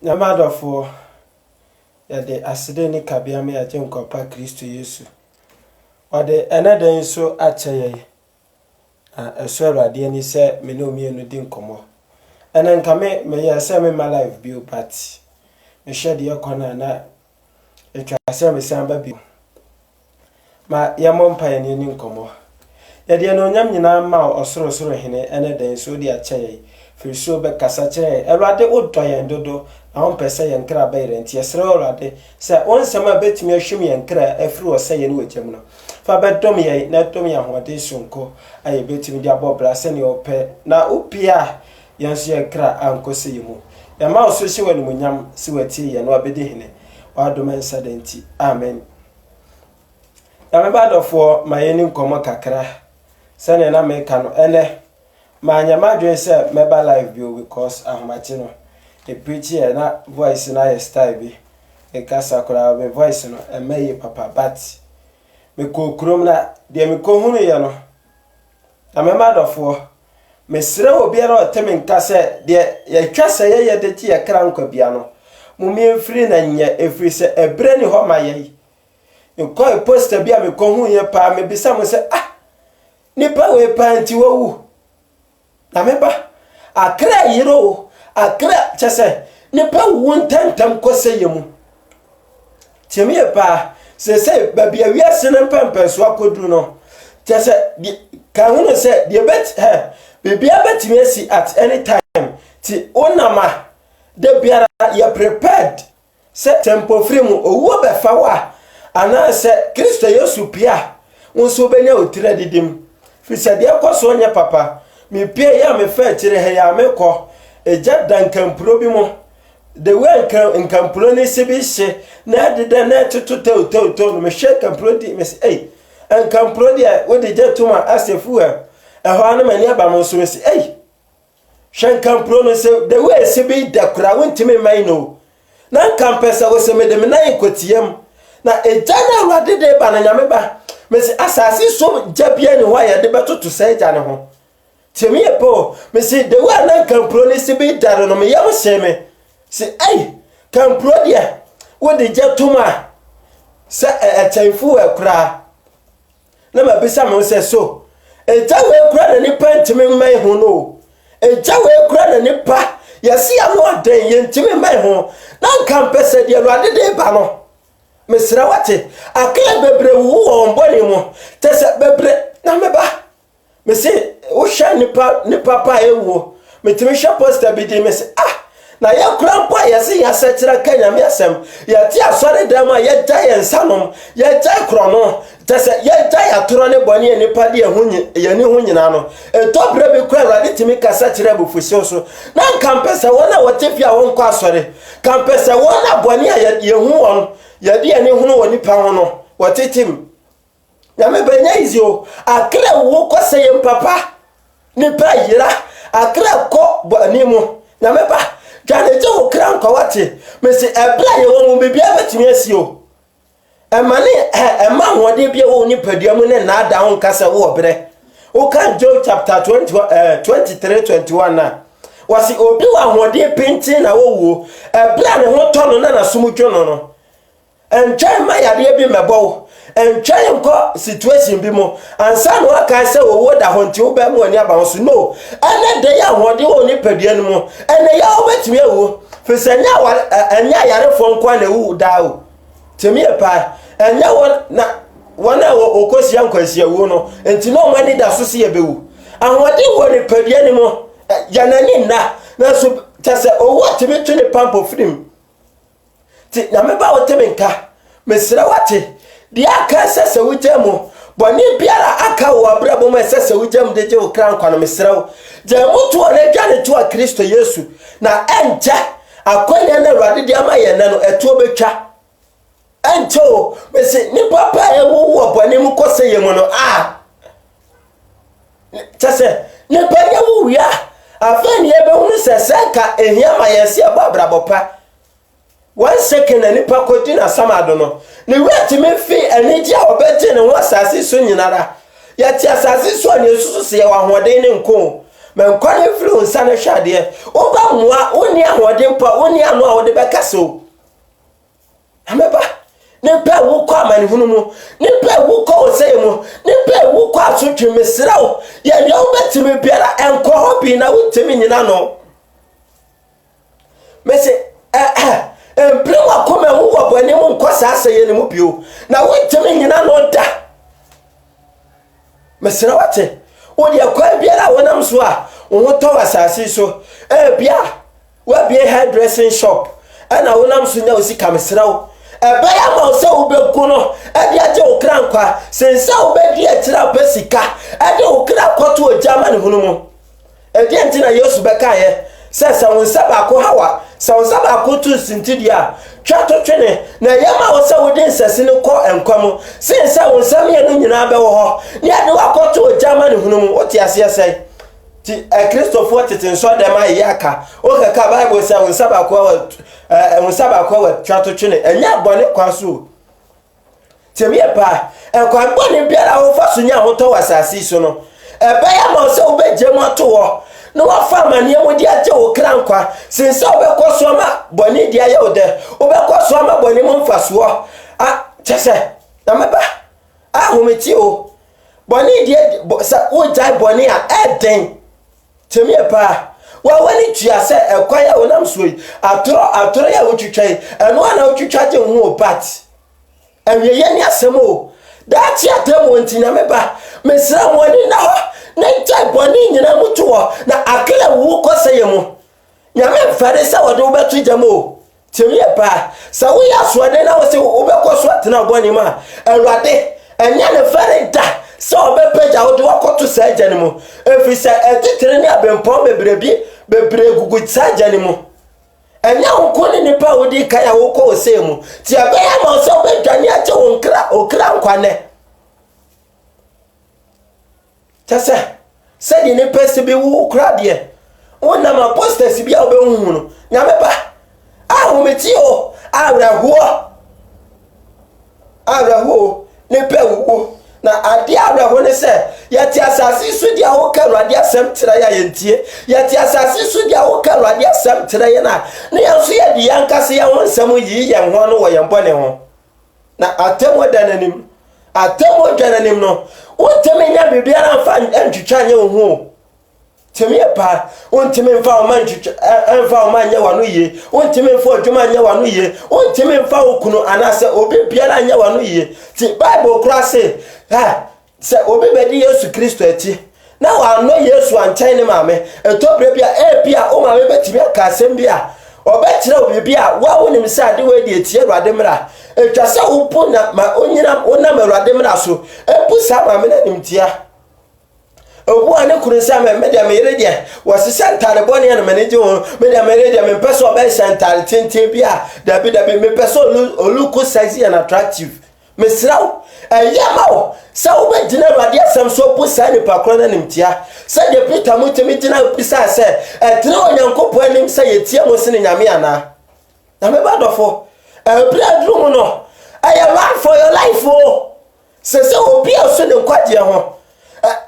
Nyamadofo ya de aside ni kabia me agye nkopa Kristo Yesu. Ode eneden so akyeye. Eso Awurade ani se me no mienu di nkomo. Enen kame me ya se me my life bi party. Me shede yakona na etwa se me samba bi. Ma ya mompa ya ni nkomo. Ya de no nyam nyina ma osoro hene eneden so di akyeye. Firso be kasa kire Awurade wodɔ yɛn dodo na on pese yɛn kra ba yɛn tie sere Awurade sɛ onsɛm a betumi ahwem yɛn kra afiri wɔ sɛ yɛn wɔ no fa bedom yɛn na dom yɛn hode sonko aye betumi di abɔbra sɛ ne opɛ na upia yɛn so yɛn kra ankɔsɛ yɛmu ya ma so hye wɔ munyam si watie yɛn no abedi hene wadom nsa danti amen ya me badɔfo ma yɛn nkɔmɔ kakra sɛ ne na me ka no ene Manya madwe say meba live bio because ahmachi no e preach here na voice na ye style bi e kasa kora be voice no e meye papa but me ko krom na de me ko hunu ye no na me madofo me sire obi ara oteme nka se de ye twa se ye de ti ye kra nkwa bia no mu me mfiri na nya efiri se ebre ni ho ma ye nko e poster bia me ko hu ye pa me bisa mo se nipa we pa nti wo na meba akra yiro akra chese nipa wontantam kose yemu tiemi pa se babia wiase ne pampeso akodu no chese ka hunu se de bet bibia betimi asi at any time ti onama de biara ya prepared se tempo free mu owo be fa wa ana se Kristo Yesu pia wonso benya otire didim fi se de koso onye papa mi pie ya me fa kire he ya me ko eja dankampuro bi mo de we nkampuro ni se bi hye na de na tutu no me hye kampuro di me say nkampuro di we de jetuma asefu e ho anu mani aba mo so me say hye nkampuro no se de we se bi da kura wontimi mai no na nkampesa wo se me de me na ikotiem na eja na Awurade de ba na nyame ba me say asasi so jabia ni ho ya de betoto sai ja ne ho Temi epo me si de wa na kampro ni si bi daro no me yam se me si kampro dia wo de jetuma se chanfu e kura na ma bisa me se so eja we kura na ni pantimi mai ho no eja we kura na ni pa yesi am no den ye ntimi mai ho na kampese de Awurade de ba no me sira wate akla bebre wo won boni mo tese bebre na me ba me say o sha nipa pa ewo metimi sha poster bi di me say na ya krampa ya say ya setira kanya me asem ya ti asore dama ya dai ensanom ya dai krono tese ya dai atoro ne boni nipa de ya ni hu nyina no to bre bi kwa Awurade timi kasa tira bu fusi so na kampesa wona wotefia won kwa asore kampesa wona boni ya hu won ya de ni hu woni pa ho no wotetim ya me benya izio akra wo ko sey papa ni pa yira akra ko bani mu na me ba jane je wo kran ko wate me se ebla ye wo mu bibia betimi asio emani ema hode bia wo ni padua mu ne na ada ho kasa wo bre o kan Job chapter 23:21 na wasi obi wa hode pinti na wo wo ebla ne ho tono na sumudwo no enjai ma yare bi mebo enjai nko situation bi mo ansa no aka se owo da ho nti wo ba mu ani aba so no ene de ya hode wo ni padua no mo ene ya wo betimi awu fi se nya yare fo nko na wu da o temi pa enya wo na wona okosi ankwasi awu no enti no mani da so se ye bewu ahode wo ni padua ni mo yanani na so tase owo temi tuni pampo film ti na me ba woteme nka mesira wate dia aka sese wujemu boni biara aka wo abrabo me sese wujemu de je wo kran kwa no mesira wo je mutu one dwane to Kristo Yesu na enje akwanya na Awurade de ama ye na no eto betwa ento mesi ni papa e wo boni mu kose ye mu no tase ni panya wo ya afani ebe hunu sese ka ehia ma yesi abrabo pa 1 second ani pa kodina samado no ne wet me fi eniji a obeti ne ho asase so nyinara ya ti asase so ne susu se wa hoden ne nko men kwane flu nsane hwade oba moa oni ahode mpa oni anu a wode beka so ameba ne pa wo kwa mani hunu mu ne pa wo kwa oseye mu ne pa wo kwa asotwe mesrawo ye ne obetimi biara enko hobi na wotimi nyina no mese emple wa koma wo wo bani mu nkosa aseye ne mu bio na wotimi nyina no da mesrawate wo de kwa biara wonam so a wo to wasase so bia wa bia hairdressing shop ana wonam so nya osika mesrawo ebaya ma se obeku no ade aje okra nkwa sense obedi atira pesika ade okra kwato ojama ne hunu mu ede ntina Yesu beka ye se won saba ko hawa se won saba ko tu sintidia twato twene na yema wo se wodi nsase ne ko enkwam sense won sam ye no nyina be wo ho ne ade wakwato ojama ne hunu mu oti ase ase ti Christopher tete so dem ayi aka o kaka Bible se won saba ko twato twene enya bone kwaso temi pa enkwan bone biara wo fa so nya hoto wasasi so no ebeya ma se obejemu ato wo no wa fa mane mo di aje wo krankwa sinse obekọ ma bone di aye ode obekọ ma bone mo mfaso chese na meba ahometi o bone di sa wo jai bone a eden temi pa wa wani tua se ekwan ya wonam soi atoro ya wotwitwai eno ana wotwitwaje hu obat awiye ni asemo that ya demo ntina meba mesra woni na ho na jai boni nyina mutuo na akela wu ko seyemu nyame fare sa wode obetu jamo temi pa sa wo ya so de na wo se obekọ so atena boni ma awrade enya ne fare da so obepeja wode wakoto sa agane mu efisa etitere ni abempon bebre gugu sa agane mu enya nkoni ni pa wodi kaya wo ko osemu ti abaya ma so bedwane ache okra nkwane tasa sedi ni pese bi wo kra de wona ma posters bi a obehunu no nyame ba ahometi o awraho ne pe wo na ade awraho ne se yati asase su dia wo ka Awurade asem tira ya yentie yati asase su dia wo ka Awurade asem tira ya na ne yanso ye di yankase ya won nsem yi ye ho no wo ye mbone ho na atemo dananim no wonteme nya bibiara mfa ntwitwa nya ho temi pa wonteme mfa o man ntwitwa o man nya wanu ye wonteme mfa odwuma nya wanu ye wonteme mfa okunu anase obi biara nya wanu ye ti Bible kura se se obi bedi Yesu Kristo ati na wa no Yesu anchen ne maame etobre bia o maame betimi aka asem bia obetire obi bia wa wonim se ade we di etie Awurade mra etwa se upo na ma onyina onam Awurade mra so epu sa maame na nimtia obu ane kunu se media me yere de wose sentare boni na manage ho media me yere de me peso obe sentare tenten bia dabi me peso oluku size and attractive mesraw yamawo sa obegina Awurade asem so pu sa ni pakro na nimtia sa de Peter mutemi gina pisa se etre onyankopɔ anim sa yetie mo se nyame ana na me badofo breadroom no I run for your life o se obi aso ne nkwaje ho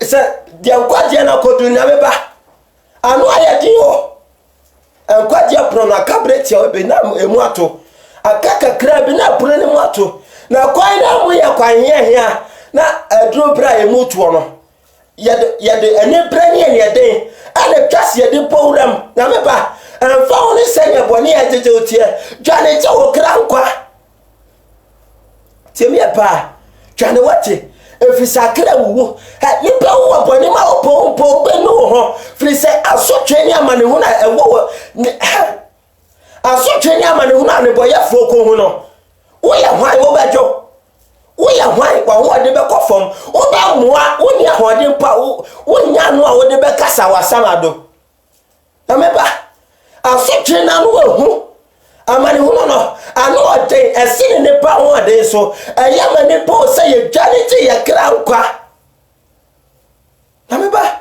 se de nkwaje na kodu nyame ba anu ayedi o nkwaje pro na kabreti obi na emu ato akaka kra bi na pro ne mu ato na kwan na mu ya kwan hia na adro bra emu to no yede ene bra ne yede ale twase yede powram na me ba emfa woni senya boni ajeje otie dwane je wo kra nkwa temi pa dwane wate efisa kra wuwo ni pa wo boni ma opo be no ho firi se asotwe ni amane hu na ewo asotwe ni amane hu na ne boye foko hu no wo ya hwan wo bejo wo ya hwan kwa ho de be kofom wo ba moa wo ni ahode mpa wo nya no a wo de be kasa wasamado na me ba asotwe na no hu amane hu no anu ode esini ne pa ho ade so eyama ne pa se ye dwane ti ye kra nkwa na me ba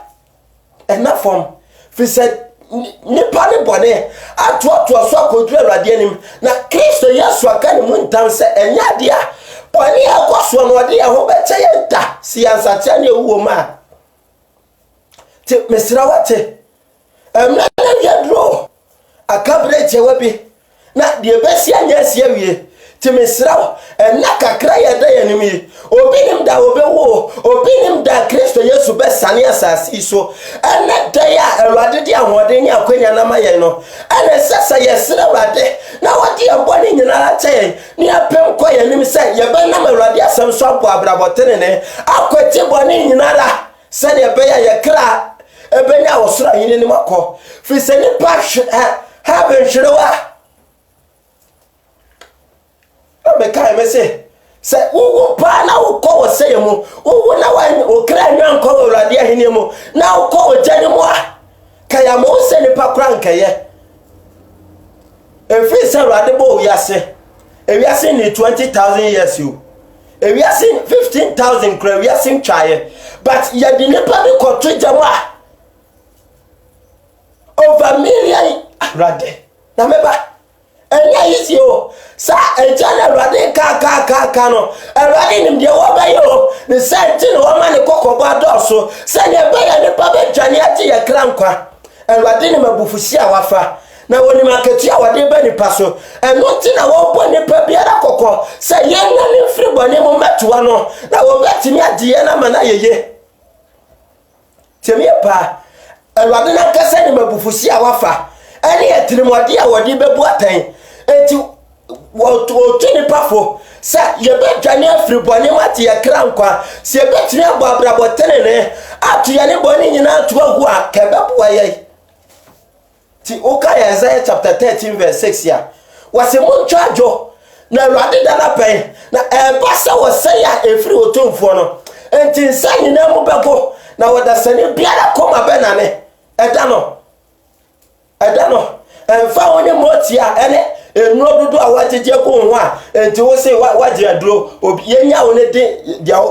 ena form fi se ni pa ne bone atu so akodu Awurade anim na Kristo Yesu aka ne muntam se enya dia bone akoso no ode ho beche ye da si ansate ne wuo ma te mesra wate emna na yadro akabre chewabi na de besi anya sia wie timesraw enna kakra yeda yanimi obi nim da obewo obi nim da Kristo Yesu besane asasi so enna da ya Awurade de ahoden ni akwanya na maye no ene sesa yesra Awurade na wode abone nyina ache ni apem kwa yanim se ye ben na Awurade asem so abo abrabotene ne akwati bone nyina ra se de be ya ye kra ebenya wosra yini ni makọ fi se ni pa ha ben hwerewa Mekai me se wo pa na wo ko wo se yemu wo na wa o kra nwan ko Awurade ahene mu na wo ko wo jani mu a kaya mo se ni pa kra nkaye efi se Awurade bo wiase ewiase ni 20,000 years you ewiase 15,000 kra wiase twaye but ya di ne pa be ko to jamu a over million Awurade na meba enya easy o sa ejana Awurade ka no Awurade nim de wo ba yo ne senti no ma ne kokobo adoso se ne ba ya ne pa be dwane ate ya krankwa Awurade ne mabufusi a wafa na woni makati a wode ba ni paso eno ti na wo bo ne pa biara kokko se ye nya ne firi bone mo metoa no na wo betimi ade na ma na yeye temi pa Awurade na kase ne mabufusi a wafa ene etinimode a wode bebu atan enti wo tuni pafo sa ye be dwane afiri bone mate ye krankwa se be tuni abo abrabotene ne atu ye ne bone nyina atu agu a kebebu aye ti oka Isaiah chapter 13 verse 6 ya wase montwa adwo na Awurade dana pen na basa wose ya efiri otomfo no enti nsa nyina mu bebo na wodasane biara koma benane edano emfa woni motia ene enuro dudu a wajeje ko ho a enti wo se waje aduro obi yenya woni de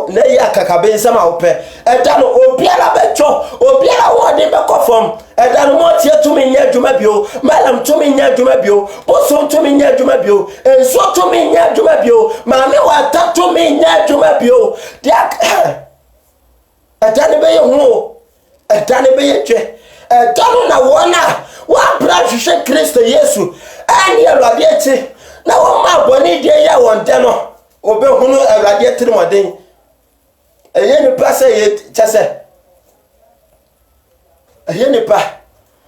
na ya kakabe nsama ope edano obiara becho obiara wode be kofom edano motia tumi nya adwuma bio malam tumi nya adwuma bio boso tumi nya adwuma bio enso tumi nya adwuma bio maame wata tumi nya adwuma bio dia edano be ye ho edano be ye twe edano na wona wa brahwe Kristo Yesu ani Awurade ati na wo ma boni de ya wonde no obehunu Awurade ati moden eye ni pa se ye chese eye ni pa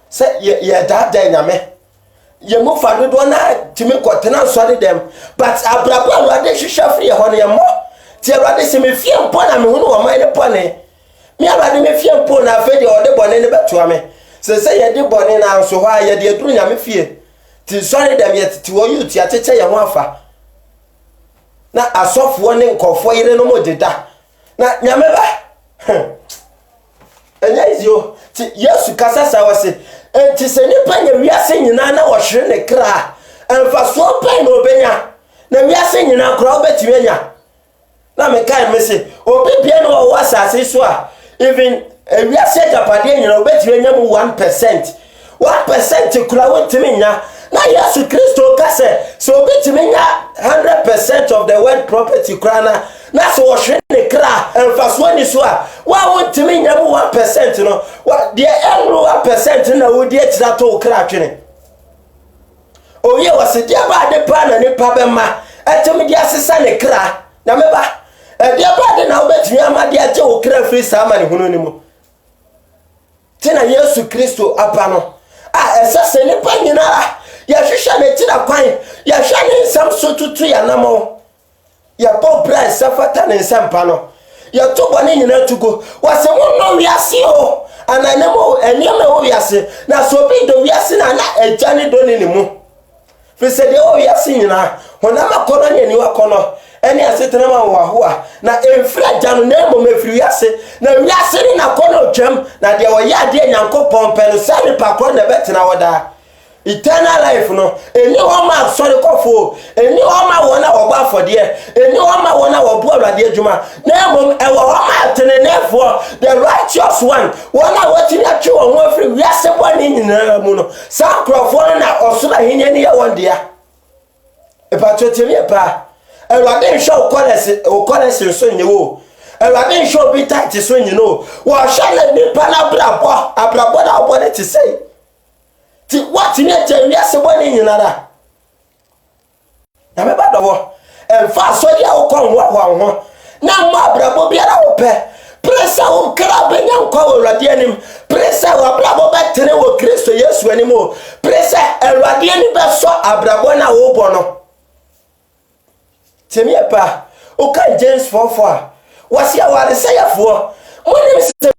se ye da nyame ye mo fa do na timi kotena sori dem but abrabo Awurade hwehwe firi ho ne mo ti Awurade se me fie mpo na me hunu wo man ne pone me Awurade me fie mpo na afedi ode bone ne beto ame se ye de bone na so ho a ye de aduru nyame fie ti sori dem ye ti wo yuti acheche ye ho afa na asofo ne nkofo yire no modeda na nyame ba enya izio ti Yesu kasasa wose enti se nipa nya wiase nyina na wo hwere ne kra emfa so pen no benya na wiase nyina kra obetimi anya na me kai me se obi bia no wo asase so a even wiase japade nyina obetimi anya mu 1% kra wotimi nya na Yesu Kristo kase so obetimi nya 100% of the world property krana na so wo hwere ne kra emfa so ni so a wa wotimi nya mu 1% no wa de enro 1% na wo di atira to kra twene oye wase dia ba de pa na ne pa be ma etimi dia sesa ne kra na meba dia ba de na obetimi amade aje wo kra free sama ne hunu ni mu tina Yesu Kristo apa no esese ne pa nyina ya hwehwa ne tira kwan ya hwa ne nsam so tutu ya namo ya po bra safata ne nsampa no ya to bone nyina tugo wase mo no wiase o ananemo eniame o wiase na so bi do wiase na ejane do ne mu fese de o wiase nyina honama kono nyani wa kono eni asetena ma wa ho a na emfra janu na mo mefri wiase na wiase ni na kono twam na de wo ya de nyankopon pe no sabe pakro na betena woda eternal life no eni ho ma sorry kofo eni ho ma wona ogba afode eni ho ma wona obu Awurade adwuma na mom e wo ho ma tenenefo the righteous one wona watini atwe wo ho afri wiase boni nyina mu no sa krofo na osura henya ni ya wondia e pa twetemi e pa Awurade show college so nyewo Awurade show bi tight so nyino wo hwa na nipa na abrabo na obone ti sei ti what ni eje wi ase boni nyinara na me ba do emfa so dia wo kon ho na ma brabo biara wo pe presa wo kra benya nkwa wo Awurade anim presa wo brabo betere wo Kristo Yesu anim o presa Awurade ani be so abrabo na wo bo no temie pa o kan James 4:4 wasi aware sayafo monim se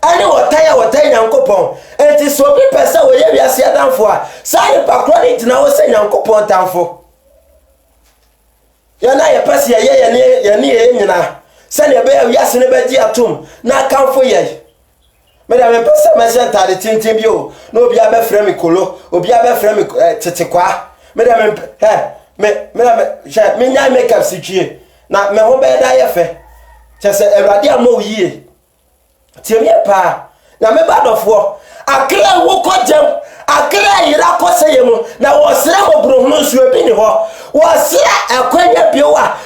ani wotaya Nyankopɔn enti so bi pesa wo ye wiase adamfo a sai pa chronic na wo se Nyankopɔn tamfo ya na ye pese ye ne nyina se ne be wiase ne be gi atom na kanfo ye me da me pese me se ntade tintin bi o na obi abefra me kolo obi abefra me tetekwa me da me nya makeup sikwie na me ho be da ye fe chese Awurade amo yie tiemie pa na me badofo akra wo kɔgyam akra yira kɔseyemu na wɔsra mobrohunu nsuo bi ni hɔ wɔsra akwanya biowa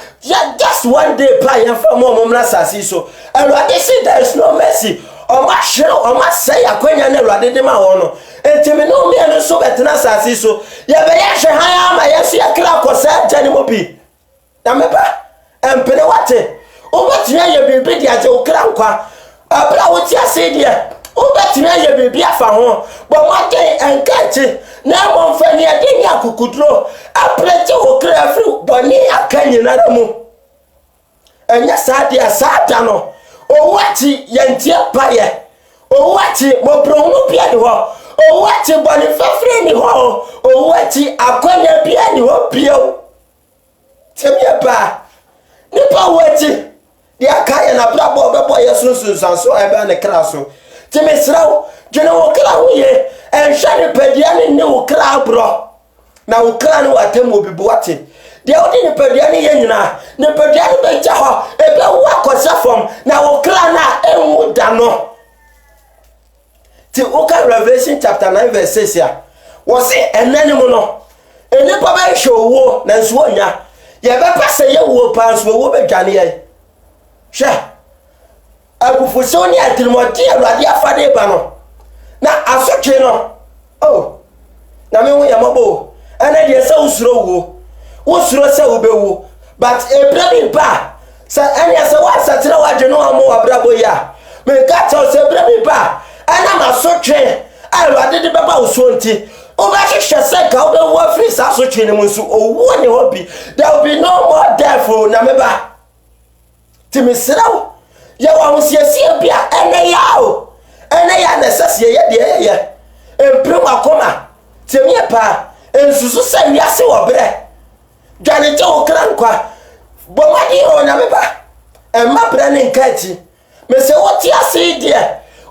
just one day pa yɛmfa momra sasi so Awurade say there is no mercy ɔma hwere ɔma sɛ akwanya na Awurade de ma wɔ no entimi no me no so betena sasi so yɛbɛyɛ hwe han ama yɛso yɛkra kɔsa gyane mo bi na me ba empene wate obatua yɛ bibi de agye okra nkwa abra woti ase dia obatua ye bibia fa ho bo maden enkachi na monfa ni ade ni akukudro aprete okra afri boni akanyina na mu enya sadia sada no owati yentie paye owati mobrohunu bia ni ho owati boni fafre ni ho owati akwanya bia ni ho bio temie ba nipa wati dia kaya na brabo bebo yesu sunsanso ebe ne kraso timesrawo dwene wo kra ho ye enhwe ne padia ne wo kra bro na wo kra ne watem obibu wate dia odi ne padia ne ye nyina ne padia ne be ja ho ebe wo akosa fom na wo kra na enwu da no ti oka Revelation chapter 9 verse 6 ya wo se enani mu no enipa ba hwe owo na nso onya ye be pase ye wo pa nso wo be dwane ye hwe abufuso ni atirmoti Awurade afade ba no na asotwe no oh na me wo yamabo ana de se usuro se obewu but ebrami ba sa anya se wa satira wadwe no amo wabrabo ya me ka tell se ebrami ba ana masotwe Awurade de beba usonti o ba hwehwe se ka obewu afri sa asotwe ne mu nso owu ne hobi there will be no more death na me ba timisrawo ya wa musiesie bia ene ya na sasie ye de ye emprim akoma temie pa ensusu se wiase wo bre dwane je wo kra nkwa bomadi ho na me ba emma bre ne nkachi me se wo ti ase de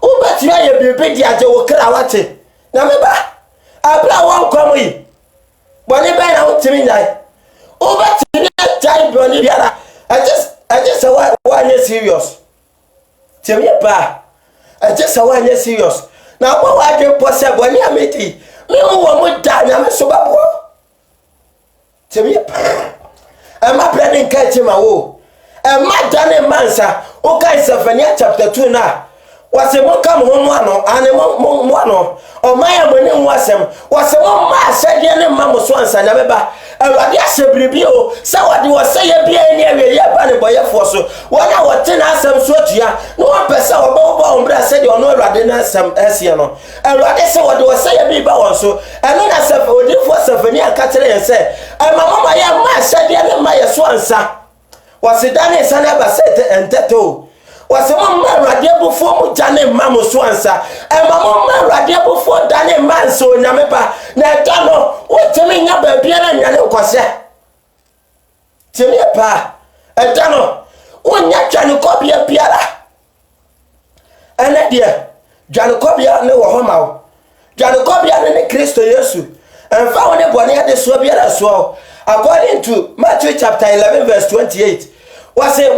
wo betua ye bebe de age wo kra wate na me ba abra won kwam yi boni be na wo timi nyai wo betua jai boni biara I just say why you serious? Tell me pa. I just say why you serious. Now why you possible when you meet me who die na me so babo. Tell me pa. Am I planning catch my wo? Am I done mansa? Okay, Zephaniah chapter 2 now. Was a mo come home one and mo or my money was a ma said your name mamma swans and never. Awurade asebrebio say what you say be any we ya ba ne boye fo so wona wote na asem so atua no one person obo ombra say you no Awurade na asem asie no Awurade say what you say be ba won so eno na sef odifo sefani aka kire yen say mama ya ma said ne ma ye so ansa wasidane sana ba set enteto wase mo Awurade bufo mu jane mamo so ansa mama Awurade bufo dane manso nyame ba na da no wotemi nya ba biara nyane nkose temi pa da no wonya twane kobia biara ene de dwane kobia ne wo ho mawo dwane kobia ne Kristo Yesu emfa woni bone ade so biara so according to Matthew chapter 11 verse 28 wase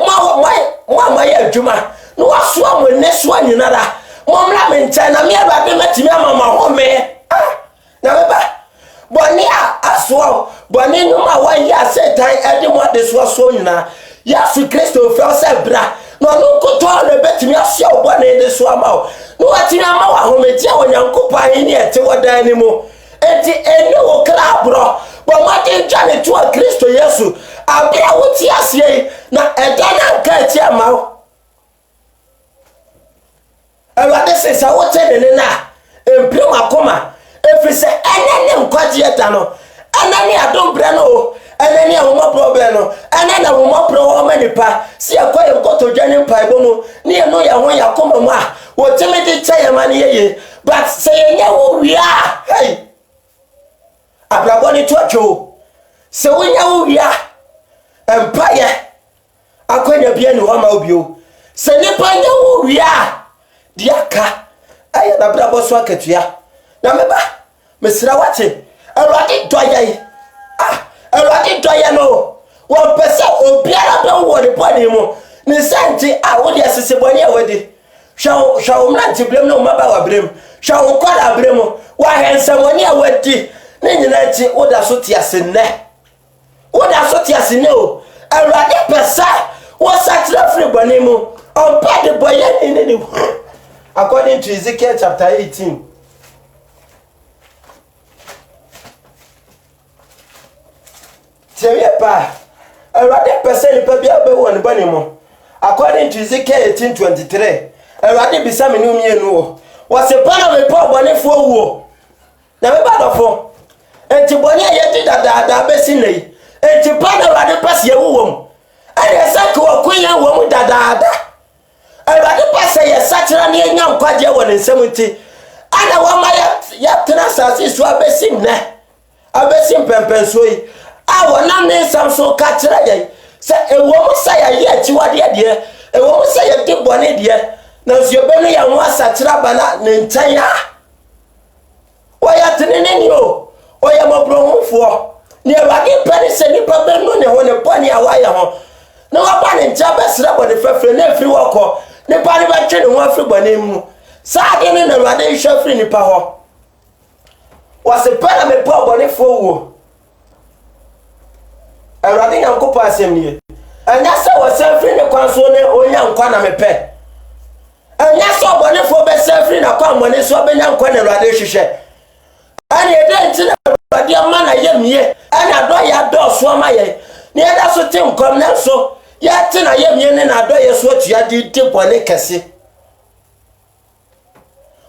mwa ya adwuma no waso amone so anyinara momra me nkyɛ na me Awurade matimi amama home na beba boni aso boni no ma wa ya setan ede mo de so nyina ya su Kristo fe o se bra no no koto na betimi ahye obone de so ama o no watimi ama wa hometia onyankopa hin ne ete wodan ni mu enti ene wo kra bro bo mate jane to Kristo Yesu abia wuti asie na edana nka eti ama o Ewade se sa wote ne na emprim akoma efise enene nkwaje eta no enene adombre no enene ahoma problem no enene ahoma problem manipa si akoye nkoto dwane mpaibo mu ne no ya ho ya koma mu a wotime de chaye mane yeye but say yenye wo wia hey abraboni tocho se wonya wo wia empaye akonya bia ni ho ma obio se nipa nya wo wia diaka aye na brabo so akatua na meba mesira wache Ewade doye Ewade doye no wo pese obiara be wo de body mu ni senti a wo de asese boni awade hwa mranti blem no maba wa brem hwa kwada brem wa hensa woni awadi ni nyina ti wo da so ti asenne o Ewade pese wo satra free boni mu on pa de boye ni according to Ezekiel chapter 18 Tiye pa Ewade pese ni pa bia be won bani mo according to Ezekiel 18:23 Ewade bisa me no mienu wo se pa me pa bonefo wo na me ba dofo enti boni ayedi dada besi nei enti pa na Ewade pese ye wo mu ade saka wo kunya wo mu dada Ewade pese ye satira ne nya nkwaje wo ne nsem nti ana wo ma ya tena sase so abesim ne abesim pempenso yi awona ne samso ka kira ye se ewo mu sa ya ye tiwade de ewo mu sa ye de bone de na nso be no ya ho asakira bana ne ntan ya oya tenene ni o oya mobro humfo ne Ewade pere se ni pa be no ne ho ne bone awaya ho na wa ba ne ntia be sira bone fefre na firi woko ne pa ne ba twe ne ho afiri bone mu sa de ne na Ewade hwe firi ni pa ho wase para me pa bone fo wo Ewade nyankopo asem nie anya se wo sefri ne kwanso ne onya nkwa na mepe anya se obonefo be sefri na kwa mbone so be nya nkwa na Ewade hwehwe ani ede nti na Ewade ama na yemie ana do ya do so ama ye ne eda so te nkom na so ya te na yemie ne na do ye so tua di bone kese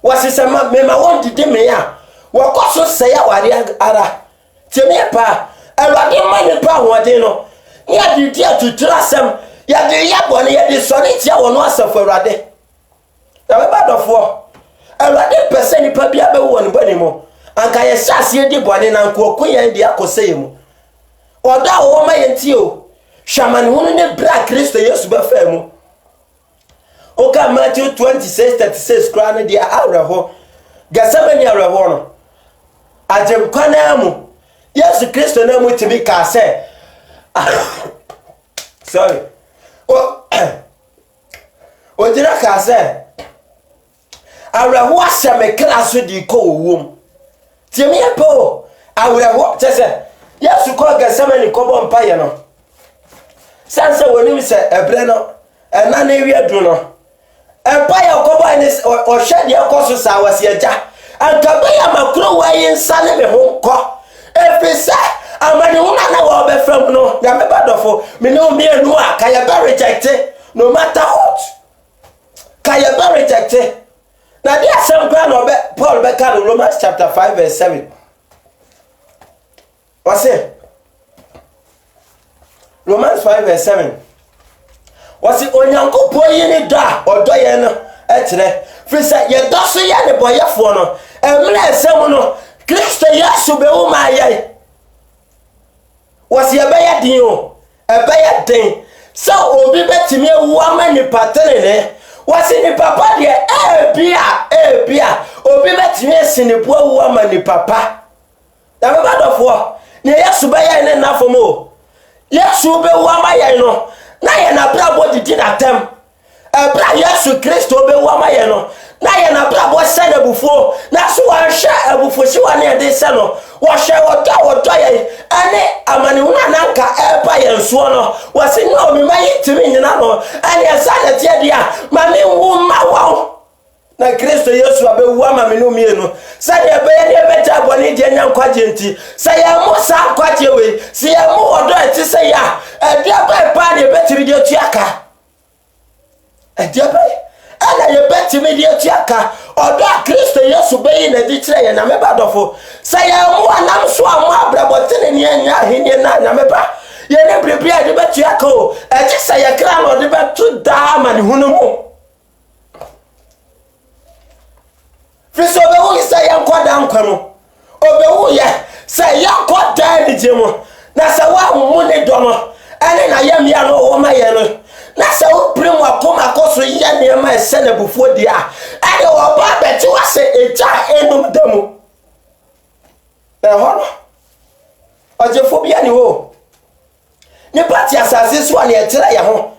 wasisema mema won dide me ya wakoso se ya ware ara temi pa Ewade mani pa wode no ya di atutura sem ya di ya bone ya di sori tia wono asafo Ewade ya be badofo Ewade pese ni pa bia be won bani mo anka ye sase di bone na nko kunya di akose mu oda wo ma yenti o shaman hunu ne bra Kristo Yesu be fa mu oka Matthew 26:36 krane di awreho gasamani awreho no ajem kwana mu Yesu Kristo na mu tibi ka se sorry o dira ka se awreho aseme klaso di ko wom tiemi epo awreho tese Yesu ko gasamani ko bo mpaye no sanse woni se ebre no na na wi adu no empaye ko bo ni o hwede ko so sa wase agya anka ya makro wa yin sane me ho ko efisa amani una na wa be from no ya me badofo me no me enu a ka ya be rejected no matter what ka ya be rejected na dia sem kwa no be Paul be ka no Romans chapter 5:7 wase Romans 5:7 wase onyankopo yini da odoye no etre fisa ye doso ye ne boyefo no emre esem no Kristo Yesu be wo ma ye wase ye be ya din o ebe ya din so obi betimi ewu amani patere ne wase ni papa de ebia obi betimi esinipo ewu amani papa da be badofo ne Yesu be ya ne nafomo Yesu be wo ama ye no na ye na brabo didi na tem Ebra Yesu Kristo be wa ma ye no na ye na bra bo se na bufo na so wa hwe abufo si wa na de se no wo hwe wo to ye ane amane hu na nka eba ye nso no wo se no me ma yi timi nyina no ane esa na tie dia ma me wu ma wa na Kristo Yesu abewu ama me no mie no se de be ye de beta boni de nya nkwaje nti se ye mo sa nkwaje we se ye mo odo eti se ya e de ba pa de betimi de tuaka e de ba ana ye betimi de tuaka odo Kristo Yesu be yi na di kire ye na me ba dofo se ye mo anam so amu abrabotene ne anya ahenie na me ba ye ne brebia de betuaka o e ti se ye kra no de betu da ma ne hunu mu Fiso obewu isa yankoda nkwano obewu ye se yankoda ni jemo na se wa mu ne domo ene na yam ya no wo ma ye no na se wo prim akoma koso ye ne ma ese na bufuo dia ene wo ba beti wa se eja enum damu na ho no ojefo bia ni wo ni party asase so na e tira ya ho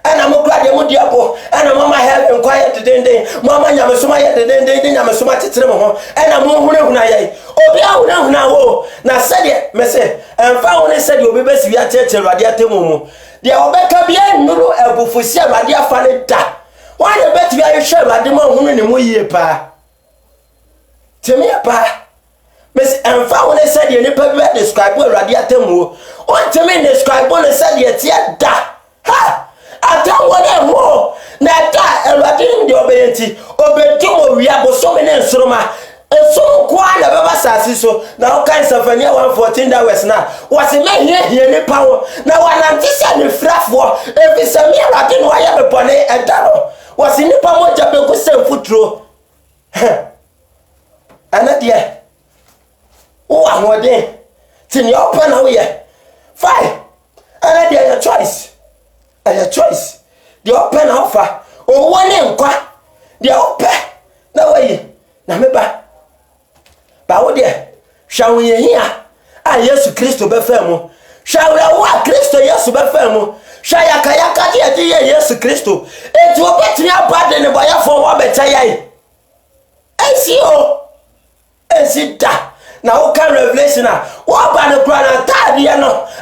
ana mo grade mo diabo ana mama heaven quiet dende mama nyamesoma ye dende nyamesoma tetere mo ho ana mo hunahuna ye obi ahunahuna wo na sede mese emfa ho ne sede obi besi wi atetere rade atemu mu de obeka bia nuru abufusi rade afa ne da wa ne beti bia yehwe rade mo hunu ne mo yie pa temi pa mese emfa ho ne sede ne pa bia describe rade atemu o temi describe ne sede tie da ha atawone mo na ta elwadin de obeyenti obetumo wi aboso me ne nsoroma eso kwa na baba sasi so na o kan Safania 114 that was na was me hie ne pawo na wanantisa ne frafo efisami elwadin wa ya me bone edaro was ni pa mo jabe ku sem futuro anadie o ahode tini open na we fine anadie your choice a choice the open offer o woni nkwa the open na way na meba ba wo de hwawo ye hia a Yesu Kristo be fa mu hwawo wa Kristo Yesu be fa mu hwa yaka de Yesu Kristo enti obetini abade ne boya fo wo beta yai esi da na o kan revelation a wo ba ne kura na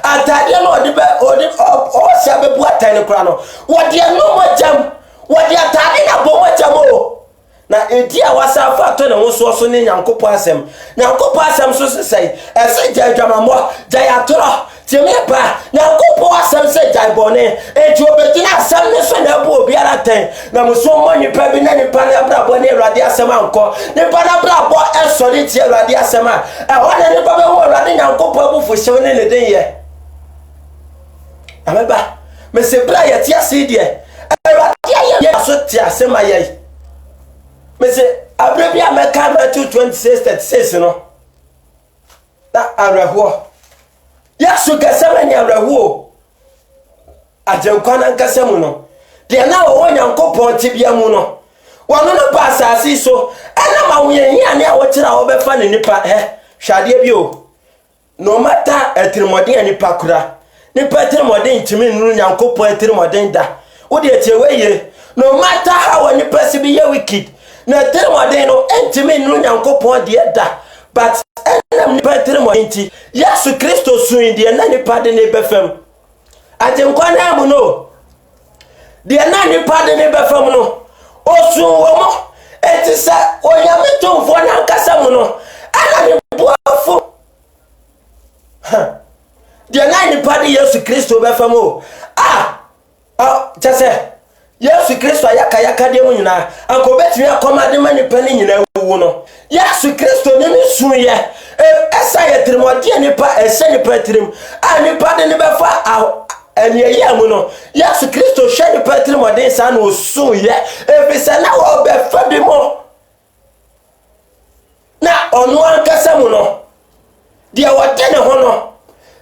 atade no odi o sia be bu atade ne kura no wo de no mo jam wo de atade na bo mo jam o na edi a wasa fa to ne wo so ne Nyankopɔ asɛm so sesai ese jadwamamo jayatoro timi pa Nyankopɔ asɛm se jaibone enti obegina asɛm ne so na bu obi ara ten na muso mo nipa bi na nipa na brabo ne Awurade asɛm anko nipa na brabo esori tie Awurade asɛm a ho na nipa be wo Awurade Nyankopɔ abufu hyew ne ne den ye ameba me se bra ye tie ase die Awurade ye so tie asɛm aye me se abrabia meka Matthew 26:36 no na araho Yesu kasema ni araho ajenkwana nkasemu no de na wo Nyankopɔn tibia mu no wono no ba asase so ana ma wo yehia ne a wo kira wo befa ne nipa hwade bi o no matter etirimoden nipa kura nipa etirimoden ntimi nuru Nyankopɔn etirimoden da wo de tieweye no matter how nipa si bi ye wicked na etirimoden no ntimi nuru Nyankopɔn de da but enam nipa etirimoden ti Yesu Kristo suin de na nipa de ne befam ajenkwana mu no de na nipa de ne befam no osun wo mo etisa onyametomfo na nkasa mu no ana ne buafo de na nipa de Yesu Kristo befam o chese Yesu Kristo ayaka de mu nyina anko betimi akoma de ma nipa ne nyina wu no Yesu Kristo ne ne sun ye esa ye trimodi nipa ese nipa trim nipa de ne befa eniye amu no Yesu Kristo hwe nipa trimodi sa na osun ye efisa na wo befa bi mo na onu ankasa mu no de wode ne ho no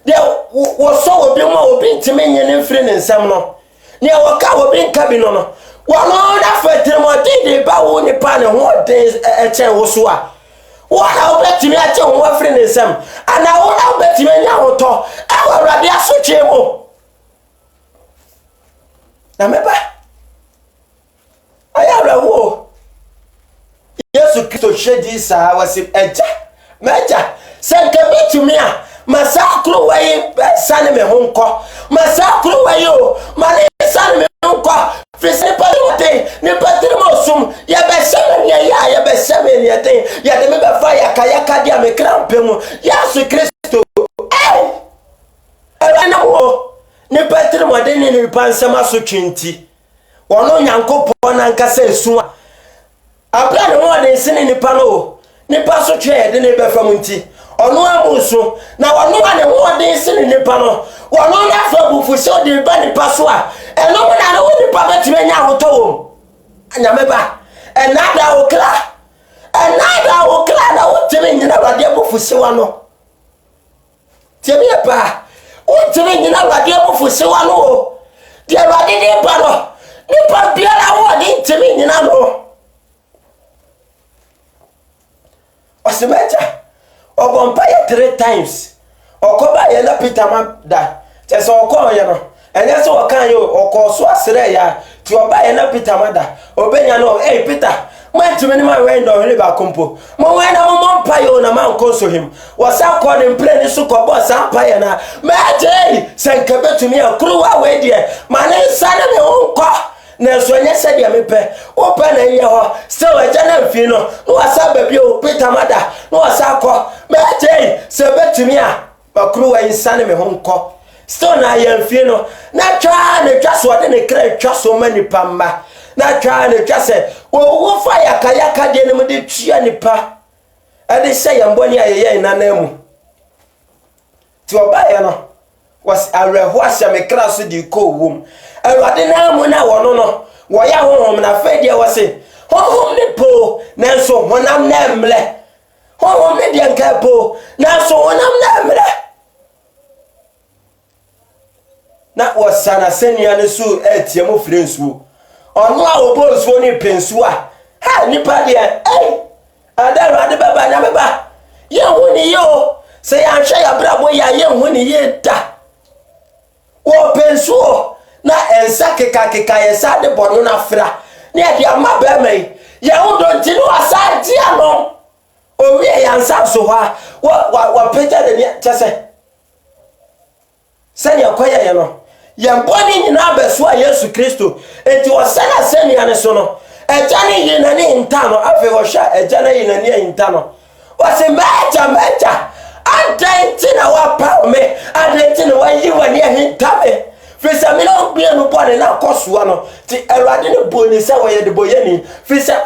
de wo so obi mo obi ntime nyene mfiri ne nsam no ne waka obi nka bi no no wono na fatrimodi de ba wo nipa ne ho de echen wo so a wona obetimi ache ho afiri ne nsam ana wona obetimi nya ho to Awurade asotwe mo na meba Kristo shedi sa wasi eja meja senke bitumi a masakru wayi sane me honko masakru wayi o mane sane me honko fisi pa ni patri mosum ya be seme ya be seme ni ate ya de me be fa ya kaya dia me krampe mu Yesu Kristo ana wo ni patri mo de ni pansama so twinti wono nyankopon na nkasa esu abra ne mo de sene nipa no nipa so twe de ne be fam nti ono amuso na wono ane wo de sene nipa no wono na fa bufu so de ba nipa so a eno mo na ne wo nipa betime nya hoto wo anyame ba enada okla na wo teme nyina wade bufu se wa no teme ba wo teme nyina wade bufu se wa no de wade de ba no nipa biara wo de teme nyina no Osemeja obompa ye 3 times okoba ye na Peter mada tese okon ye no enye se okan ye okoso asere ya ti oba ye na Peter mada obenya no Peter mwantime ni ma wendo hele ba kompo mo wena mo mpa ye na man konso him wasa ko ne plane so ko boss ampa ye na meje senke betumi akruwa we de mane sane me onko na so nya se dia mepe opa na ye ho se waja na mfi no wasa baby o Peter mada no wasa ko meje se betumi a bakru wa insane me honko still na ye mfi no na twa ne twa so de ne kra twa so mani pamba na twa ne twa se wo fa yaka de ne de tua nipa ade se ye mboni ayeye na na mu ti oba ye no was areho asya me kra so di ko wom Ewade na mu na wono no wo ya honhom na fa dia wose honhom ne po nanso honam na emle honhom ne dia nka po nanso honam na emle na wasana senia ne su etiemu frensu ono a obosu ni pensu a ha nipa dia adaru ade baba nya baba ye huni yo se ya hwe ya brabo ya ye huni ye da wo pensu na ensa keka yesa de bonu na fra na de ama ba mai ya wo don ti no asaji ano o wi ya nsa so ha wa peta de ni chese sani akoya ye no ye mboni nyina beso a Yesu Kristo enti wo sana sani ane so no ejani yi na ni ntano afi wo sha ejana yi na ni ntano wase meja adenti na wa pa me adenti na wa yi wa ni hintame Fisa mi no bia no bone na kosoa no ti Awurade ne boni se wo ye de boyeni fisa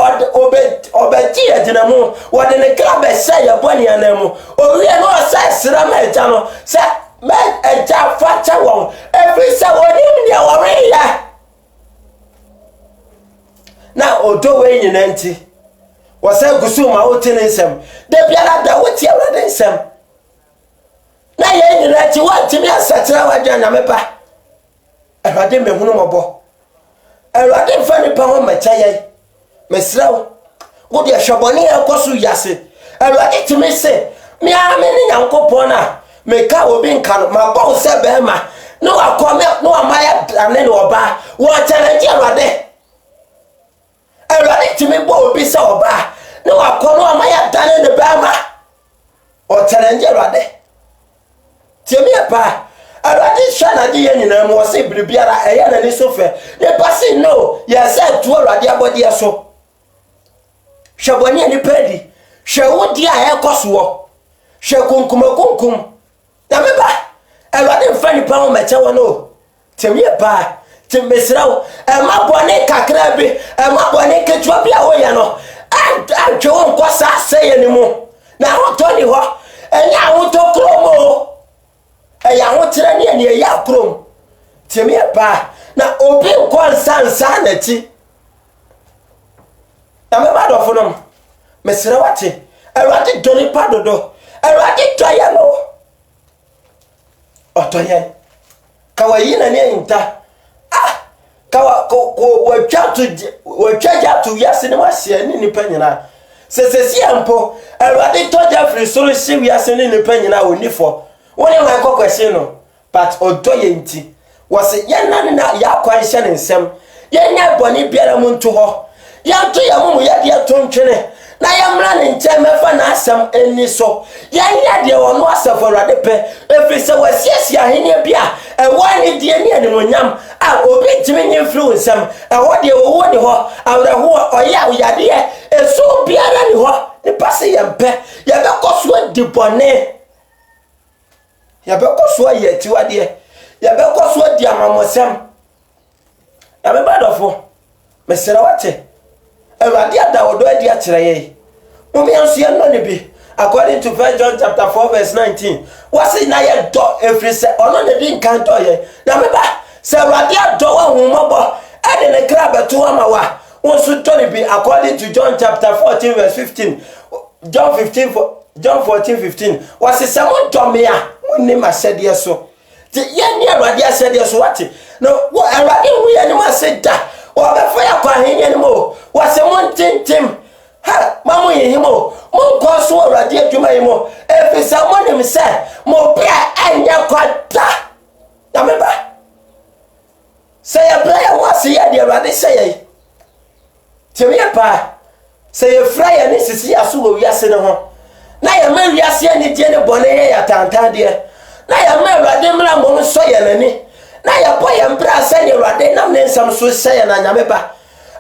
obeti agina mu wo de ne kra be se ye boni anamu o wi no se sira ma eja no se me eja facha won fisa woni ne wo re ya na odo we nyina nti wo se gusu ma wo tene nsem de bia da wo ti Awurade nsem na ye nyina ti wo ti mi asatira wa dwa na mepa Awurade me hunu mobo Awurade mfa nipa ho mecha ye mesrawo wo de hwabone ekoso yase Awurade timi se me a me ni Nyankopon na me ka obi nka no mabọ se be ma no akome no amaya ane no oba wo challenge Awurade timi bo obi se oba no akono amaya dane ne be ma o challenge Awurade timi pa Awurade shana di ye nyina mu wose biribiara eya na ni sofe ne pasi no ya se tu Awurade abodi eso hwaboni ani pedi hwewodi a ekoso hwe kunkum na meba Awurade mfa nipa ho meche wono temie pa temesrawo emabone kakra bi emabone ketwa bia wo ya no antwe won kosa seye ni mu na hoto ni ho enya hoto kromo ya hotre ne ya krom temie pa na obi nkon sansa na ti na meba do fonom mesra wate Awurade doni pa dodo Awurade toya no otoye kawayi na ne nta kawa ko watwa to yase ne wahye ne nipa nyina sesesi ampo Awurade toja free soro hye wiase ne nipa nyina onifo woni wan kokwese no but odoye nti wose yenna na yakwan hye ne nsem yenya boni biara mu nto ho yanto ya mu ya de to ntwene na yamra ne nche mefa na asem eni so yanya de wono asafo Awurade pe efise wasiesia ahene bia wani de ani animonyam a obi timi nyefri wonsam wo de wo ne ho awreho oya oyade eso biara ne ho ne pase yempe yabekoso dibone yabekoso yetiwade yabekoso di amamosem yabebadofo mesera wate Awurade adawodo adi akire ye Umiansu ya no bi according to 1 John chapter 4 verse 19 wasi na ye do efrise ono ne bi nkan do ye na meba se Awurade ado wa humobo e de ne kra beto ama wa wonsu to ne bi according to John chapter 14 verse 15 John 14:15 wasi se mo do me a munni ma sede so ti ye ni Awurade asede so wate no Awurade hu ye ni ma seda o be fa ya kwa henye ni mo wasi mo tintim ha mamu yehimo mo kwaso Awurade adwuma yimo efisa mo nim se mo bia anya kwata na meba se ya bia wase ya de Awurade se ye temiya pa se ye fra ya ne sisi aso wo wiase ne ho na ya ma wiase ne die ne bone ye ya tantan de na ya ma Awurade mra mo so ye nani na ya bo ye mbra se ne Awurade nam ne nsam so se ye na nyameba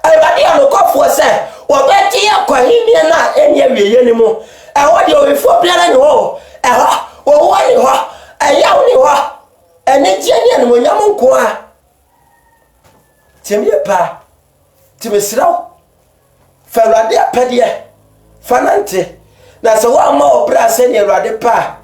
Awurade anokofo se wobeti yakwa himie na enye wiye ni mu eho de ofo biara ni ho eho wo ni ho eyaw ni ho ene je ni animonyam nko a temie pa timesiraw fa Awurade apede fanante na se wa ma obra se ni Awurade pa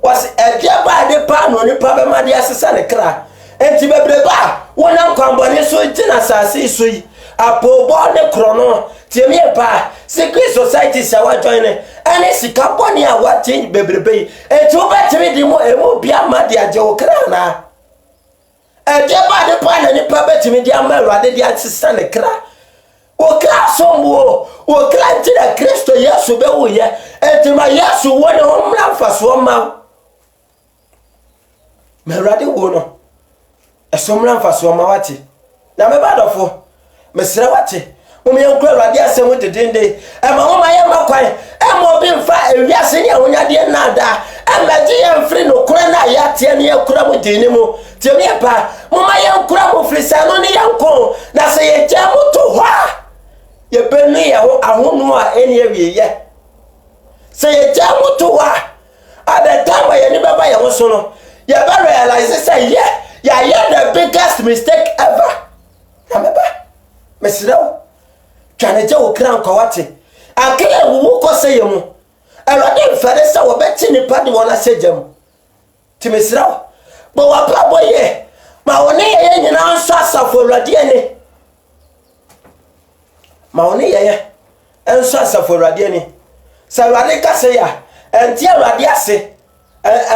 was ebia ba de pa no ni pa be ma de asesa ne kra enti bebre ba wona nkwambone so tina sase so yi apobo ne krono tiemie pa secret society sawa join any sikaponi a watin bebrebe enti wo betimi di mo emu bia ma de age wo kra na eje ba de pa na ni pa betimi di ama Awurade di atisa ne kra wo kra somwo wo kra ti da Kristo Yesu be wo ye enti ma Yesu wo ne ho mra faso ma Awurade wo no esomra faso ma wati na me ba dofo mesira wate Umi yankwa Awurade asem dedende ema wo ma ye makwan ema obi mfa ewiase ne ahonyade na da ema je yemfri no kora na ya tie ne yakura mu dini mu tie me pa mo ma yankura mu frisa no ne yanko na se ye ja mu to hwa ye benu ye ho ahonu a eni awiye se ye ja mu to hwa adetama ye ni baba ye ho so no ye ba realize say yeah the biggest mistake ever ameba mesira Twaneje wo kran kwawate akele wo ko seyemu Awurade mfare sa wo beti ni pade wona sejam timesira bo wa pabo ye ma woni ye nyina nso asafo Awurade ani ma woni ye enso asafo Awurade ani sa Awurade ka se ya enti Awurade ase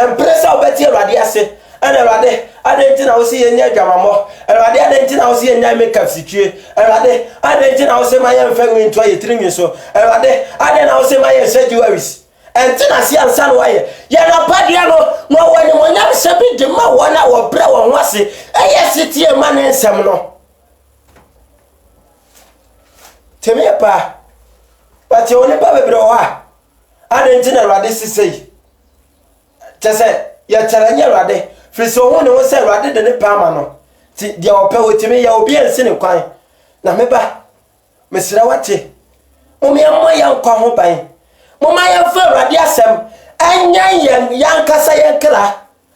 empresa wo beti Awurade ase ana Awurade adenti na wo si ye nya dwamamo Awurade adenti na wo si ye nya makeup sitwe Awurade adenti na wo se ma ye mfa nwinto ye tirinwi so Awurade adenti na wo se ma ye sejuaris enti na si ansa no waye ye na padia no woni monyam se bi de ma wona wo bra wo hwase eye sitie ma ne nsem no temie pa pati oni pa bebre wo ha adenti na Awurade sisei tese ye charanye Awurade friso ho ne wo se Awurade de ne pa ma no ti dia ope wotimi ya obi ensi ne kwan na meba mesira wate omi ammo ya nkwa ho ban moma ya fa Awurade asem anyan yankasa yankra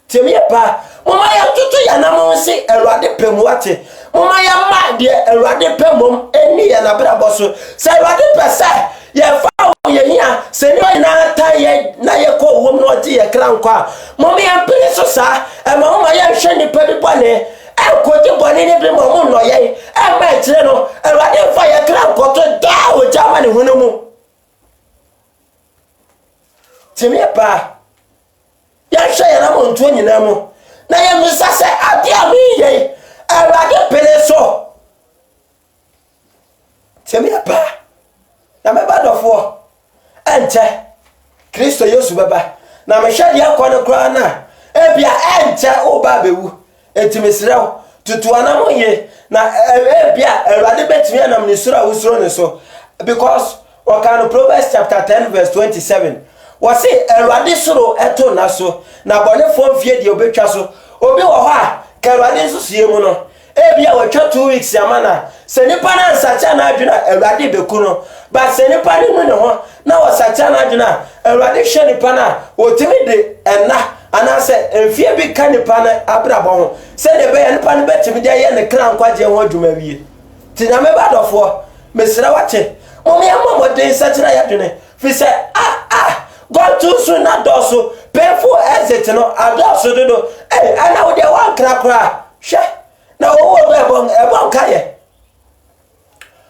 timi pa moma ya tutu ya na mo se Awurade pemu wate moma ya ma de Awurade pemom eni ya na bra boso se Awurade pesa ya fa ye hia se ni na ta ye na ye ko wom no ti ye kra nkwa moma ya pere so sa e moma ya hwe ni pa bi bone akoti boni ni bi mo no ye e ma kire no Awurade fa ye kra nkoto da o jama ne hunu mu timi pa ya hwe ya na mo nto nyina mu na ye misa se ade a mi ye Awurade pere so timi pa na me ba dofo ente Kristo Yesu baba na me hwe dia kwa ne kra na ebia ente o ba bewu etimesiraw tutu anamo ye na ebia Awurade betimi anam ne sura usuro ne so because Wakano Proverbs chapter 10 verse 27. Wasi Erade soro eto na so na bone fo fie de obetwa so obi wo ho a ka Erade nso sie mu no ebia watwa 2 weeks amana se nipa na nsacha na adwena Erade beku no ba se nipa ni mu ne ho na wasacha na adwena Erade hwe nipa na otimi de ena ana se enfie bi ka nipa na abrabọ ho se de be nipa ne betimi de ye ne kran kwaje ho adwuma wie ti na me ba dofo mesira wache mo me ammo de nsacha ya adwene fi se God too soon not doso painful exit no adoso do ana wo de wan kra hwe na wo be bon kaye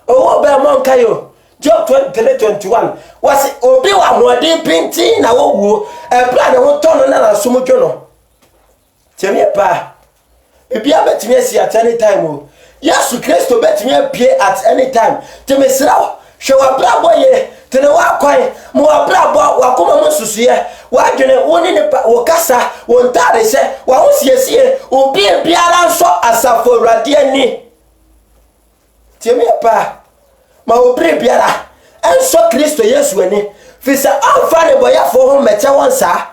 owo be mon kayo Job 23:21 was obi wa modin pinti na wo wuo ebra ne ho tono na so modwo no temie pa bibia betimi asi at any time o Yesu Kristo betimi appear at any time temesira hwe wa bra boye tene wa kwan mo wa bra bo wa koma mo susuye wa dwene woni ne wo kasa wo ntare se wa ho siesie obi biara nso asafo Awurade ani temie pa ma obri biara enso Kristo Yesu ani fi se amfa ne boyafo ho meche won sa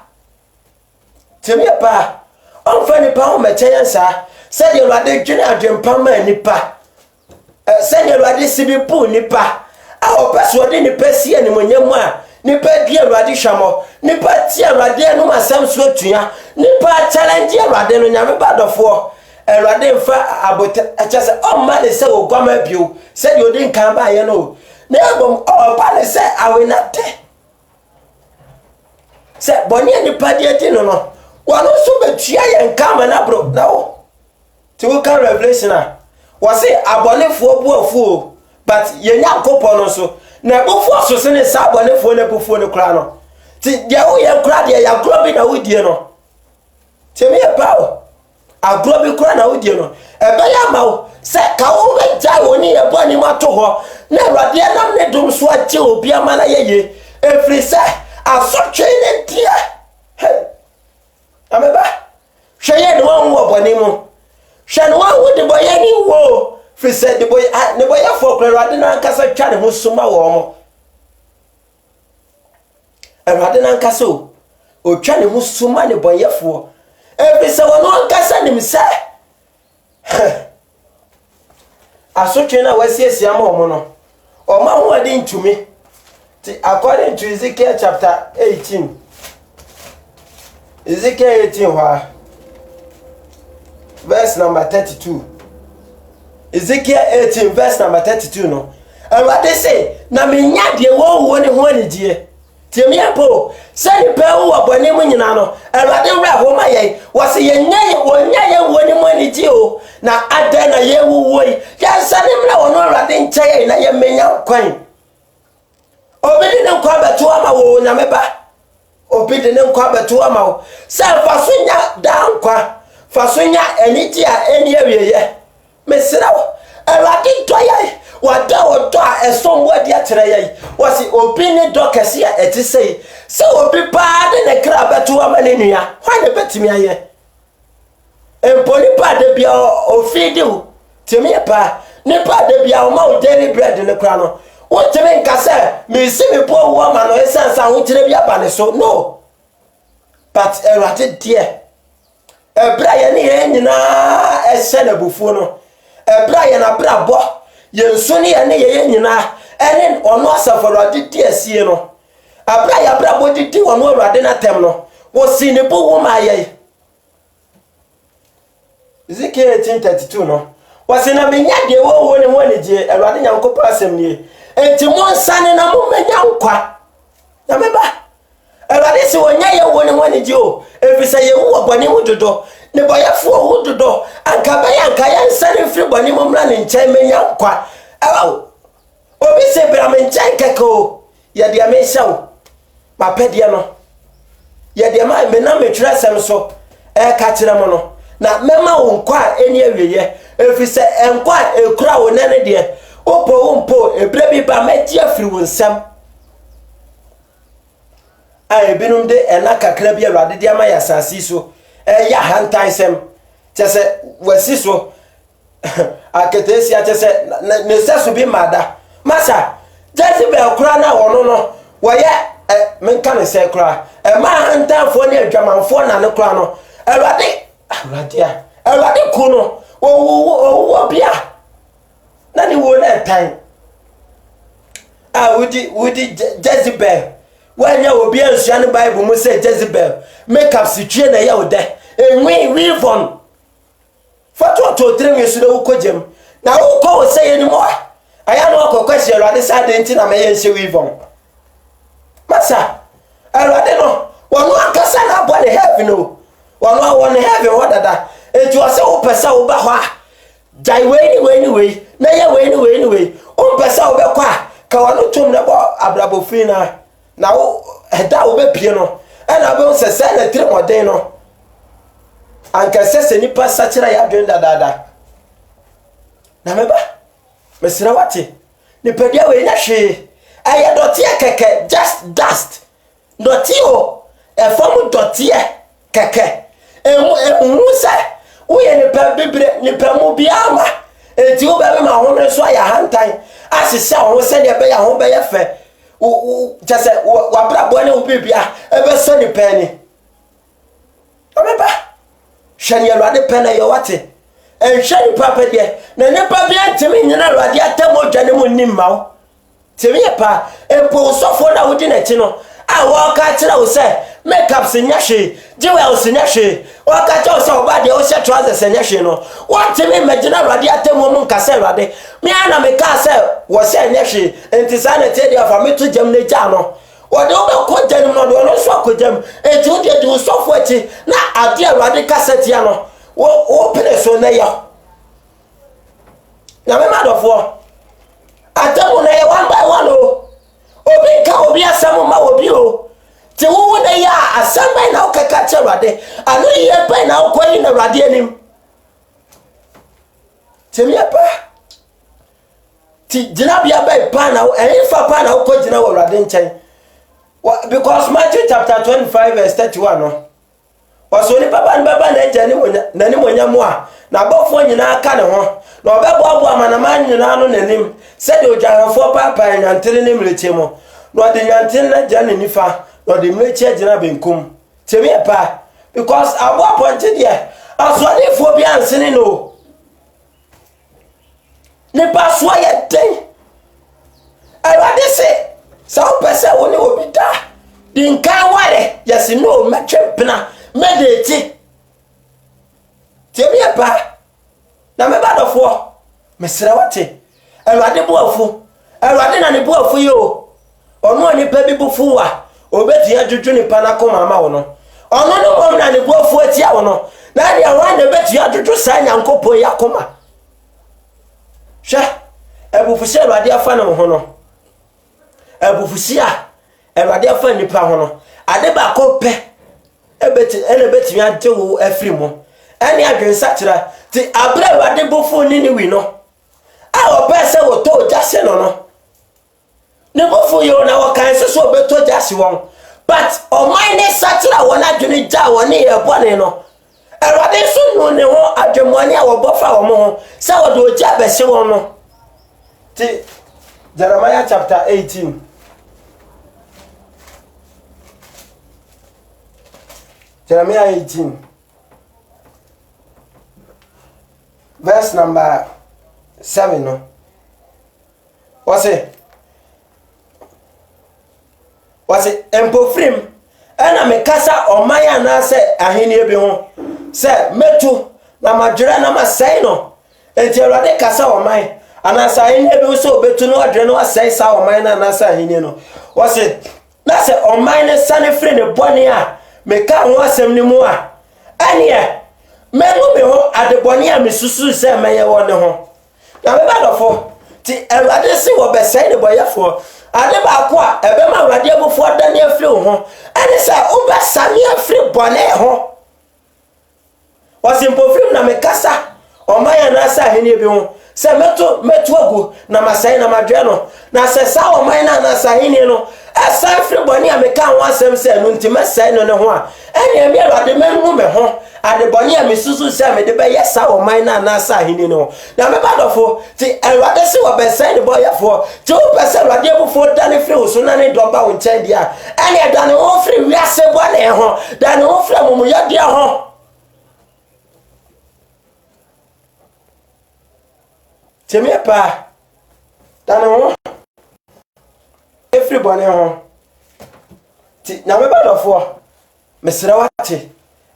temie pa amfa ne pa ho meche yen sa se de Awurade dwene adwempa ma nipa se de Awurade sibi pu nipa awo peso de nipa sie ne monyam a nipa di Awurade hwamo nipa ti Awurade no masam so atua nipa challenge Awurade no nyame badofo Awurade mfa abota achase o ma de se ogwama bio se de odin kan ba ye no na ebom o ba de se awenate se boni nipa di eti no no wano so betua ye nkama na bro na wo ti wo kan Revelation a wo se abonefo buafu but ye Nyankopon no so na bofo so se ne sa abonefo ne bofo ne kra no ti de wo ye kra de ya kro bi na wo die no ti me ba wo agro bi kra na wo die no ebe ya ma wo se ka wo be ja woni e boni ma to ho na Awurade nam ne dum so ache obi ama na yeye efri se asotwe ne dia ameba hwe ye de won wo boni mu hwe no wo de boye ni wo fi se de boy ne boy afọ Awurade na nkasa twa ne ho suma wo mo Awurade na nkasa o twa ne ho suma ne boy afọ ebi se wono nkasa ne mse asotwe na wasiesie ama omo no oma ho ade ntumi ti according to Ezekiel chapter 18 Ezekiel 18 verse number 32 Ezekiel 18 verse number 32 no Awurade say na menya de wo ne ho anidie tiemiapo say pe wo abone mu nyina no Awurade wura ho ma ye wose yenya ye wo ne mu anidie o na ada na ye wo yi ya sane mra wo no Awurade nche na ye menya kwan obedi ne nkwa beto ama wo nyame ba obedi ne nkwa beto ama wo say fasunya dankwa fasunya eniti a eni awieye mesira wo Awurade doye wada odo a esombo ade atere ye wasi obi ne do kese a etisei se obi pa de ne kra beto ama ne nua hwa ne betimi aye empoli pa de bia ofidi wo temi pa ne pa de bia o ma o daily bread ne kra no wo temi nkase me si me po wo ma no esansa ho kire bia ba ne so no but Awurade die ebra ye ne ye nyina ehye na bufuo no ebra ye na bra bo ye nso ne ye ne ye nyina ene ono asafo Awurade die asie no abra ya bra bo didi ono Awurade na tem no wo si ne bo wo ma ye Ezekiel 18:32 no wase na menya de wo ne ho ne die Awurade Nyankopɔn asem nie enti mo nsane na mo menya nkwa na meba Awurade se wonya ye wo ne ho ne die o efisa ye wo bone mu dodo ne boyefo wo dodo anka ba ya anka ya nsane firi bone mu mra ne nkyɛn menya nkwa awo obi se bra me nkyɛn keko ye de amehya wo ma pɛde no ye de ma me na metwerɛ sɛm so ka kyerɛ mo no na mema wo nkwa eni awieye efisa enkwa ekura wo nene de opo ebre bi ba meti afiri wo nsam ai binum de ena kakra bi Awurade de ama ya sasi so ya hantan sem tese wasi so aketesi atese ne sesu bi mada masa Jezebel kura na wono no wo ye menka ne se kura ma hantanfo ne adwamanfo na ne kura no Awurade ku no wo bia na ni wo na tan wudi Jezebel wanya obi ansua ne Bible mu say Jezebel make up situe na ye wo de enwi von fatu to trem yesu na wo kojem na wo ko wo say ni mo aya no kwesi Awurade sa de nti na me ye nse wi von masa Awurade no wono akasa na abo ne heaven no wono won heaven wodada enti wo say wo pesa wo ba ho a jai we na ye we o pesa wo be kwa ka wono tum na bo abrabo fi na wo heda wo be pie no na be sese na tire moden no anka sese ni pasa kira ya dwen dada na meba mesira wate ni pedia we nya hwe aye doti keke just dust doti o e form doti keke emu sa wo ye ni pa bibre ni pa mu biama enti wo be ma ho ne so ya hantan asese ho se de be ya ho be ye fe just wa brabo ne wo bibia e be so ni pani ameba hwani Awurade pe na ye wate hwani papa de na ne pa bia ntimi nyina Awurade atamo dwane mu nimmawo timi ye pa empo sofo na wodi na ti no a wo ka tira wo se makeup sinya hwe jewel sinya hwe wo ka tira wo se oba de wo se trousers sinya hwe no what timi imagine Awurade atamo mu nkase Awurade me ana me ka se wo se nya hwe enti sa na te dia fa me to jam na ja no wo de wo be ko jam no do no so ko jam enti wo de wo sofo ati na ade Awurade cassette ya no wo pene so na ya na me madofo atamo na ye one by one o obi ka obi asamo ma obi o te wo na ya asamba na okaka che Awurade anu ye pa na okoyi na Awurade anim te me pa ti jina bia ba pa na fa pa na okoji na Awurade nchen because Matthew chapter 25 verse 31 no waso ni papa ni baba na eja ni monya mo a na bofo nyina aka ne ho na obebo amanama nyina no nanim se de ojanfo papa nyantere ne mleche mo no de nyantere na ja ne nifa no de mleche gina benkum temi pa because abo appointed there aswade fo bi ansene no ne pa so ye den Awurade se sa pese woni obi da din kan ware yesi no metwempena medeti temi pa na me badofo mesira wate Awurade boafu Awurade na ne boafu yo ono ani pa bi bufu wa obeti adwudwu ni pa na koma ma wo no ono no mom na ne boafu atia wo no na dia wan na beti adwudwu sa nyankopon yakoma hwe ebufusi Awurade afa ne ho no ebufusi a Awurade afa nipa ho no ade ba ko pe ebeti ya jewo afri mo ani adwensa kira ti abra Awurade bofu ni wi no a opese wo to jase no ne bofu yo na wo kan so obeto jase won but o mine satira wona adwene ja woni ye bone no Awurade so no ne ho adwemoni a wo bofa wo mo se wo do ja bese won no ti Jeremiah chapter 18 Jeremiah 18 verse number 7 no what's it empofrim ana mekasa omaya na se ahenie bi ho se metu na madwera na masai no enti Awurade kasa omai ana sa ahenie bi so obetu no adwera no asai sa omai na sa ahenie no what's it na se omai ne sane free ne bone a meka ho asem ni mu a anie menu me ho adeboni a mesusu se meye woni ho na me badofo ti Awurade si wo besai ne boyefo ade ba ko a ebe ma Awurade abufo da ne afri ho ene se wo besani afri bone ho wasimpo frim na mekasa omaya na sa hene bi ho se metu agu na masai na madwe no na se sa omaya na sa hene no Aside free boni ameka ho asem se no ntima sai no ne ho a ene mi Awurade menhu me ho ade boni amesusu se me de be yesa o man na sa hini no na me badofo ti Awurade se wo be sai ne boyefo ti wo be sai Awurade ebufo dane free wo so na ne doba wo nchen dia ene dane wo free wiase bo na ho dane wo free momuya dia ho Temi pa dane ho everybody ho ti na me badofo mesra wate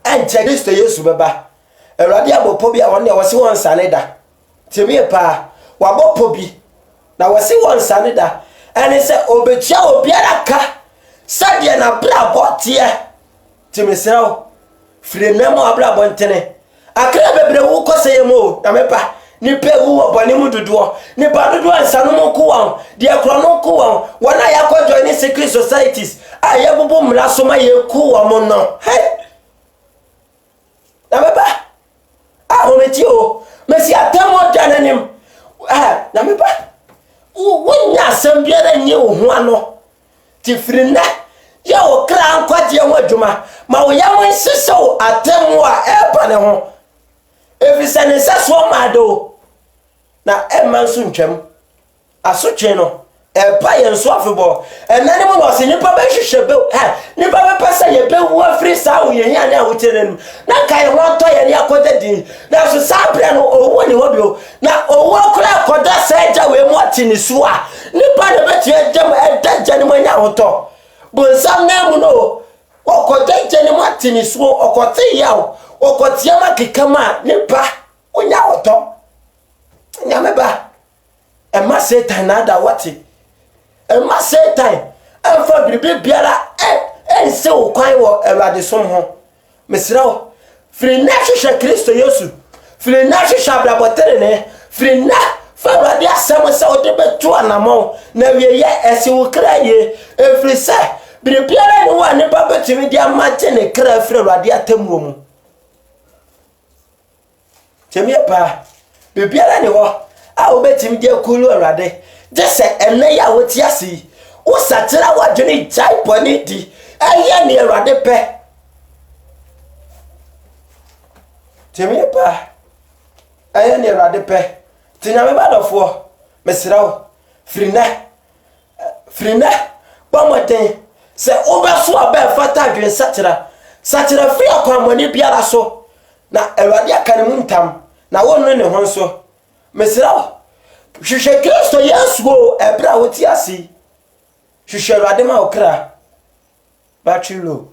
enche Kristo Yesu beba Awurade abopo bi a won ne wose won sane da temi pa wabopo bi na wose won sane da ene se obetia obiara ka sade na bra botie temi sra fire namo abra bontene akra bebre wo koseye mo na me pa ni pe wo boni mu duduo ni ba duduo ansanu mo kuwa de akro no kuwa wana yakọ join secret societies ayabubu mra so ma ye kuwa mo no hey na baba ahometi o mesi atamo dananim na baba wonya asem biara nye wo ho ano ti firina ya o kra nkwaje ho adwuma ma wo ya won siso atamo a eba ne ho efisa ne saso mado na emanso ntwam asotwe no eba ye nso afebo enane mo no se nipa be hwehwe be nipa be pesa ye be wo afri sa wo ye hia na hotelenu na kai ho to ye ne akoda din na so sabre no owo ni ho bio na owo kura akoda seja we mo atini so a nipa ne be tie jam edaja ne mo nya hoto bonsam na mu no okoda je ne mo atini so okote yawo okotia makikama nipa onya hoto nyameba ema Satan na da wati ema Satan enfa bibi biara ense wo kwan wo Awurade som ho mesra wo firi na hwehwe Kristo Yesu firi na hwehwe abrabotere ne firi na fa Awurade asem se wo de betu anamo na wie ye esi wo kra ye efiri se bibi biara ne wo ne ba betimi dia mate ne kra firi Awurade atamuo mu temie pa bibiara ne wo a obetim de kulu Awurade je se enne ya woti asi wo satira wadwene jai poni di eye ne Awurade pe temie pa eye ne Awurade pe tinya me badofo mesira wo frina bomoten se obeso aba fata dwen satira fi akwamoni biara so na Awurade aka ne muntam na wonu ne ho so mesira hwehwe Kristo Yesu go ebra woti asi hwehwe Awurade ma okra battery low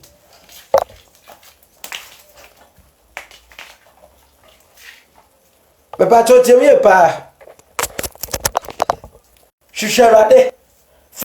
beba to temi pa hwehwe Awurade